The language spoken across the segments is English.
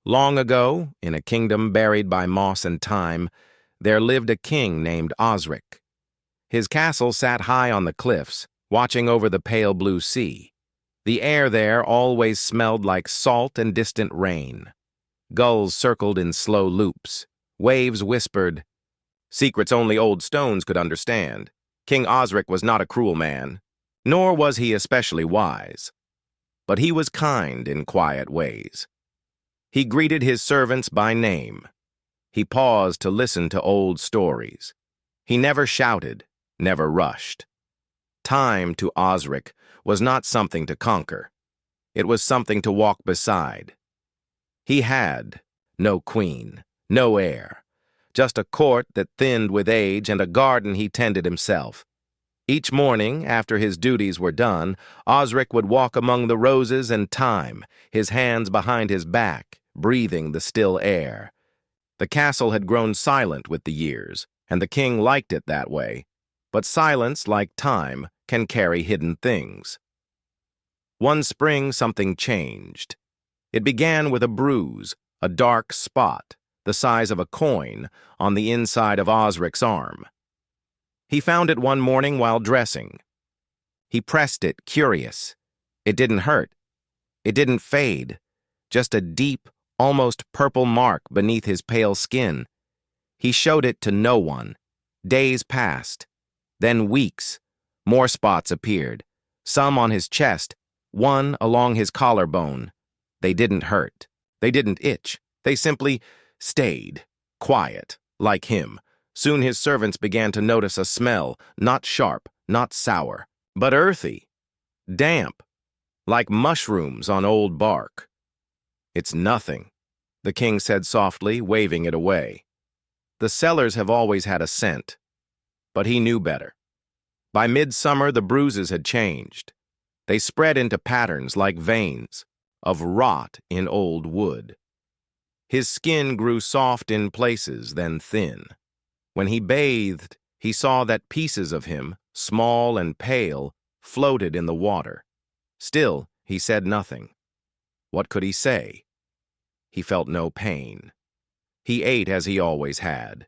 Long ago, in a kingdom buried by moss and time, there lived a king named Osric. His castle sat high on the cliffs, watching over the pale blue sea. The air there always smelled like salt and distant rain. Gulls circled in slow loops. Waves whispered, secrets only old stones could understand. King Osric was not a cruel man, nor was he especially wise. But he was kind in quiet ways. He greeted his servants by name. He paused to listen to old stories. He never shouted, never rushed. Time to Osric was not something to conquer. It was something to walk beside. He had no queen, no heir, just a court that thinned with age and a garden he tended himself. Each morning, after his duties were done, Osric would walk among the roses and thyme, his hands behind his back, breathing the still air. The castle had grown silent with the years, and the king liked it that way. But silence, like time, can carry hidden things. One spring, something changed. It began with a bruise, a dark spot, the size of a coin, on the inside of Osric's arm. He found it one morning while dressing. He pressed it, curious. It didn't hurt. It didn't fade. Just a deep, almost purple mark beneath his pale skin. He showed it to no one. Days passed. Then weeks. More spots appeared. Some on his chest, one along his collarbone. They didn't hurt. They didn't itch. They simply stayed, quiet, like him. Soon his servants began to notice a smell, not sharp, not sour, but earthy, damp, like mushrooms on old bark. "It's nothing," the king said softly, waving it away. The cellars have always had a scent, but he knew better. By midsummer, the bruises had changed. They spread into patterns like veins of rot in old wood. His skin grew soft in places, then thin. When he bathed, he saw that pieces of him, small and pale, floated in the water. Still, he said nothing. What could he say? He felt no pain. He ate as he always had.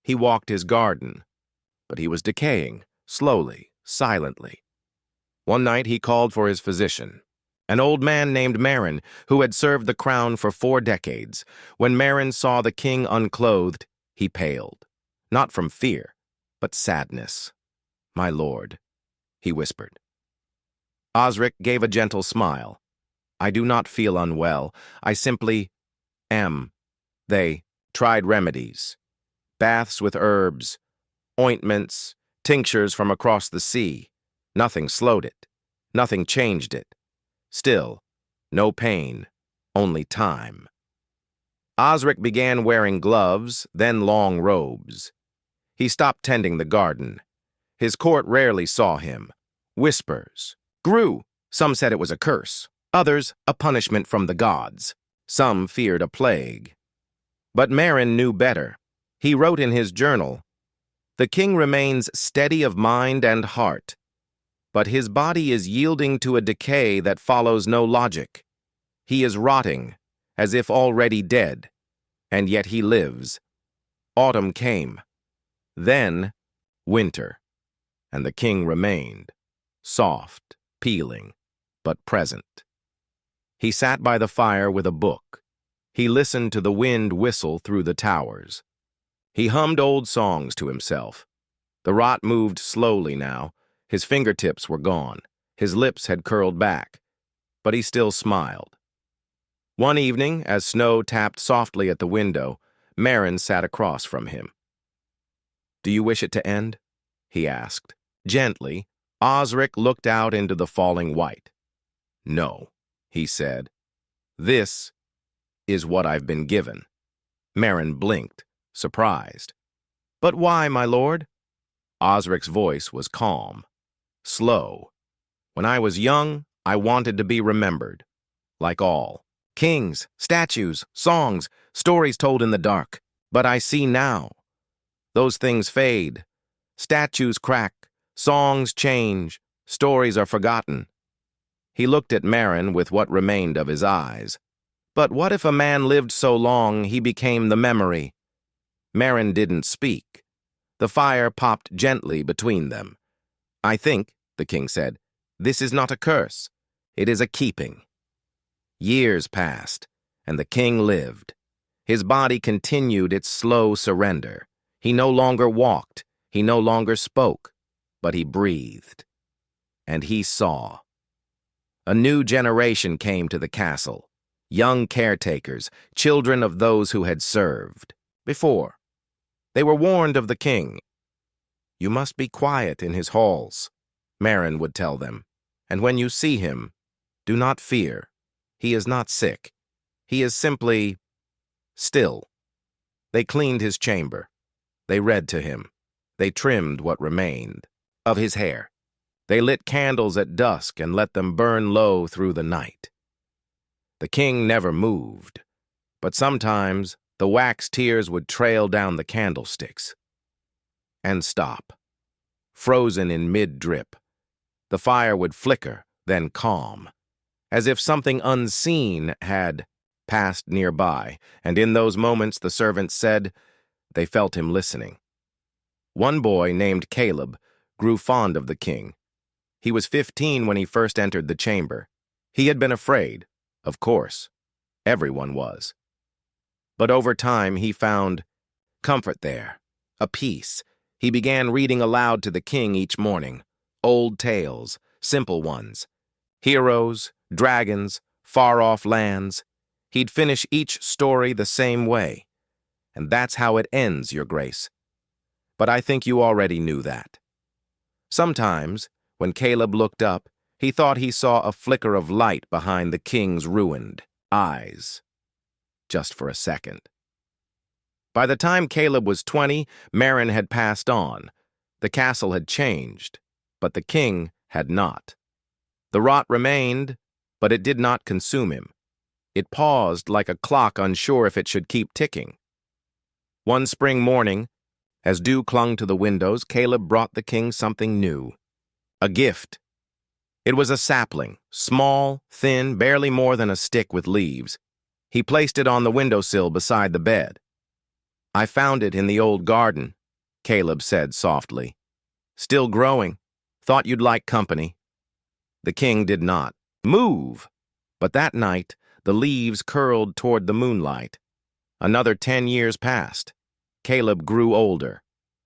He walked his garden, but he was decaying, slowly, silently. One night he called for his physician, an old man named Marin, who had served the crown for 4 decades. When Marin saw the king unclothed, he paled. Not from fear, but sadness. "My lord," he whispered. Osric gave a gentle smile. "I do not feel unwell. I simply am." They tried remedies. Baths with herbs, ointments, tinctures from across the sea. Nothing slowed it. Nothing changed it. Still, no pain, only time. Osric began wearing gloves, then long robes. He stopped tending the garden. His court rarely saw him. Whispers grew. Some said it was a curse. Others, a punishment from the gods. Some feared a plague. But Marin knew better. He wrote in his journal, "The king remains steady of mind and heart, but his body is yielding to a decay that follows no logic. He is rotting, as if already dead, and yet he lives." Autumn came. Then winter, and the king remained, soft, peeling, but present. He sat by the fire with a book. He listened to the wind whistle through the towers. He hummed old songs to himself. The rot moved slowly now. His fingertips were gone. His lips had curled back, but he still smiled. One evening, as snow tapped softly at the window, Marin sat across from him. "Do you wish it to end?" he asked. Gently, Osric looked out into the falling white. "No," he said. "This is what I've been given." Marin blinked, surprised. "But why, my lord?" Osric's voice was calm, slow. "When I was young, I wanted to be remembered, like all. Kings, statues, songs, stories told in the dark. But I see now. Those things fade. Statues crack. Songs change. Stories are forgotten." He looked at Marin with what remained of his eyes. But what if a man lived so long he became the memory? Merrin didn't speak. The fire popped gently between them. I think, the king said, this is not a curse. It is a keeping. Years passed, and the king lived. His body continued its slow surrender. He no longer walked, he no longer spoke, but he breathed. And he saw. A new generation came to the castle. Young caretakers, children of those who had served before. They were warned of the king. You must be quiet in his halls, Merrin would tell them. And when you see him, do not fear. He is not sick. He is simply still. They cleaned his chamber. They read to him. They trimmed what remained of his hair. They lit candles at dusk and let them burn low through the night. The king never moved, but sometimes the wax tears would trail down the candlesticks and stop, frozen in mid-drip. The fire would flicker, then calm, as if something unseen had passed nearby, and in those moments the servants said they felt him listening. One boy named Caleb grew fond of the king. He was 15 when he first entered the chamber. He had been afraid, of course. Everyone was. But over time he found comfort there, a peace. He began reading aloud to the king each morning, old tales, simple ones, heroes, dragons, far-off lands. He'd finish each story the same way. And that's how it ends, Your Grace. But I think you already knew that. Sometimes, when Caleb looked up, he thought he saw a flicker of light behind the king's ruined eyes. Just for a second. By the time Caleb was 20, Merrin had passed on. The castle had changed, but the king had not. The rot remained, but it did not consume him. It paused like a clock unsure if it should keep ticking. One spring morning, as dew clung to the windows, Caleb brought the king something new. A gift. It was a sapling, small, thin, barely more than a stick with leaves. He placed it on the windowsill beside the bed. I found it in the old garden, Caleb said softly. Still growing. Thought you'd like company. The king did not move, but that night the leaves curled toward the moonlight. Another 10 years passed. Caleb grew older.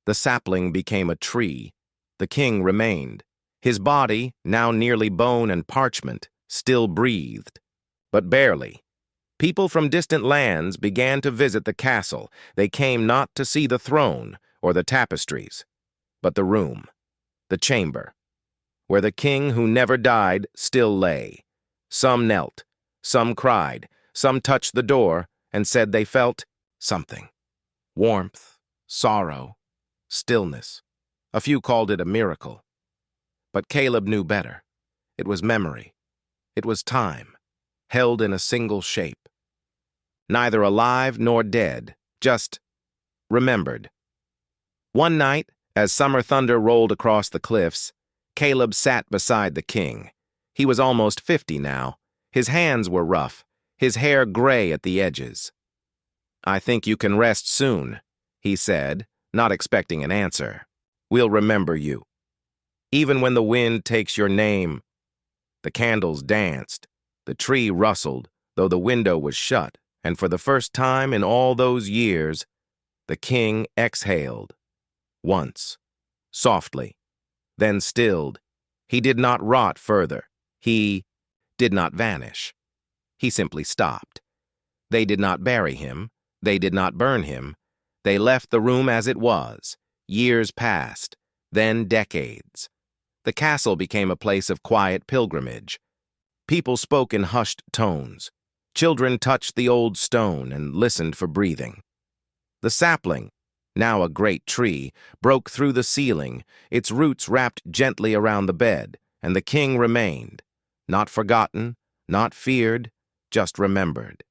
The sapling became a tree. The king remained. His body, now nearly bone and parchment, still breathed, but barely. People from distant lands began to visit the castle. They came not to see the throne or the tapestries, but the room, the chamber, where the king who never died still lay. Some knelt, some cried, some touched the door and said they felt something. Warmth, sorrow, stillness. A few called it a miracle. But Caleb knew better. It was memory. It was time, held in a single shape. Neither alive nor dead, just remembered. One night, as summer thunder rolled across the cliffs, Caleb sat beside the king. He was almost 50 now. His hands were rough, his hair gray at the edges. I think you can rest soon, he said, not expecting an answer. We'll remember you. Even when the wind takes your name. The candles danced. The tree rustled, though the window was shut, and for the first time in all those years, the king exhaled. Once, softly, then stilled. He did not rot further. He did not vanish. He simply stopped. They did not bury him. They did not burn him. They left the room as it was. Years passed, then decades. The castle became a place of quiet pilgrimage. People spoke in hushed tones. Children touched the old stone and listened for breathing. The sapling, now a great tree, broke through the ceiling, its roots wrapped gently around the bed, and the king remained, not forgotten, not feared, just remembered.